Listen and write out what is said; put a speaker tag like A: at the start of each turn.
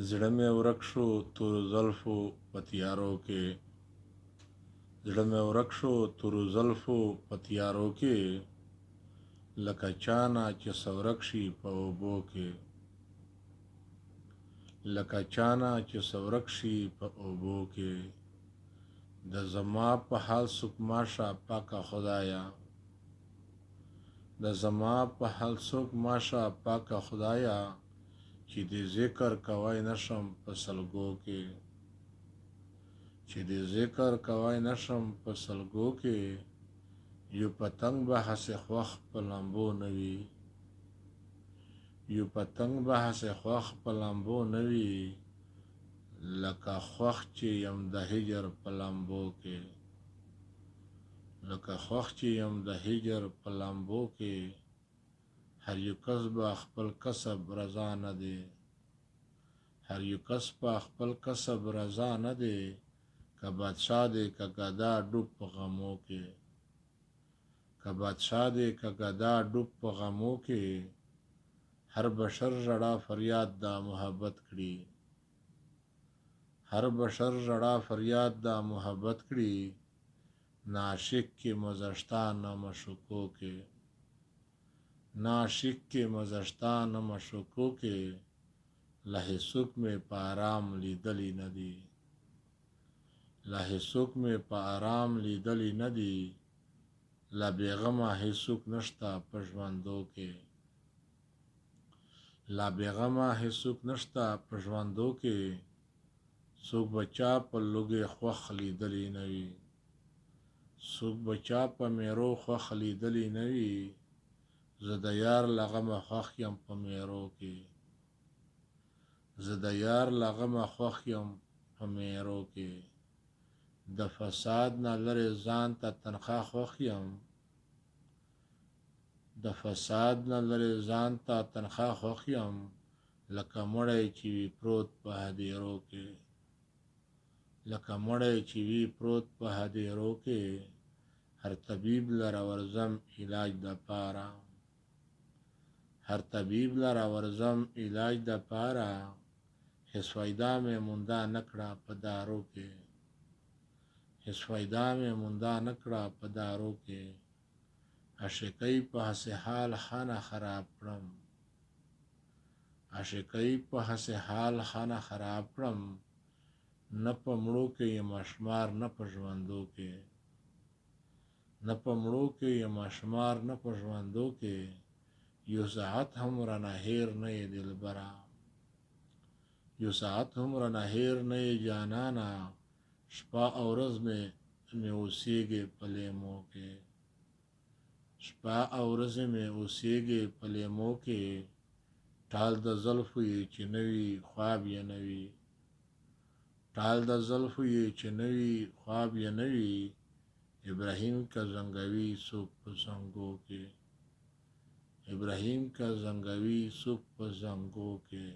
A: زړه مې ورک شو تورو زلفو په تیارو کې، زړه مې ورک شو تورو زلفو په تیارو کې، لکه چانه چې سورک شي په اوبو کې، لکه چانه چې سورک شي په اوبو کې. د زما په حال څوک ماشه پاکه خدایا، د زما په حال څوک ماشه پاکه خدایا، چې دې ذکر کوای نشم په سلګو کې، چې دې ذکر کوای نشم په سلګو کې. یو پتنګ به هسې خوښ په لامبو نه وي، یو پتنګ به هسې خوښ په لامبو نه وي، لکه خوښ چې یم د هجر په لامبو کې، لکه خوښ چې یم د هجر په لامبو کې. هر یو کس به خپل کسب رضا نه دی، هر یو کس په خپل کسب رضا نه دی، که بادشاه دی که ګدا ډوب په غمو کې، که بادشاه دی که ګدا ډوب په غمو کې. هر بشر ژړا فریاد دا محبت کړي، هر بشر ژړا فریاد دا محبت کړي، ناشک کې مزشتا نه مشکو کې، ناشک کې مزشتا نه مشکو کې. له هیڅوک مې په آرام لیدلی نه دي، له هیڅوک مې په آرام لیدلی نه دي، له بېغمه هیڅوک نشته په ژوندو کې، له بېغمه هیڅوک نشته په ژوندو کې. څوک به چا په لوږې خوښ لیدلی نه وي، څوک به چا په میرو خوښ لیدلی نه وي، زه د یار له غمه خوښ یم په میرو کې، زه د یار له غمه خوښ یم په میرو کې. د فساد نه لرې ځان ته تنخوا خوښ یم، د فساد نه لرې ځان ته تنخوا خوښ یم، لکه مړی چې وي پروت په هدیرو کې، لکه مړی چې وي پروت په هدیرو کې. هر طبیب لره ورځم علاج د پاره، هر طبیب لره ورځم علاج د پاره، هیڅ فایده مې مونده نکړه په دارو کې، هیڅ فایده مې مونده نکړه په دارو کې. عاشقۍ په هسې حال خانه خراب کړم، عاشقۍ په هسې حال خانه خراب کړم، نه په مړو کې یم شمار نه په ژوندو کې، نه په مړو کې یم شمار نه په ژوندو کې. یو ساعت هم رانه هیر نه یې دلبره، یو ساعت هم رانه هیر نه یې جانانه، شپه او ورځ مې اوسېږي په لیمو کې، شپه او ورځ مې اوسېږي په لیمو کې. ټال د زلفو یې چې نه وي خواب یې نه وي، ټال د زلفو یې چې نه وي خواب یې نه وي، ابراهیم که زنګوي څوک په زنګو کې، ابراهیم که زنګوي څوک په زنګو کې.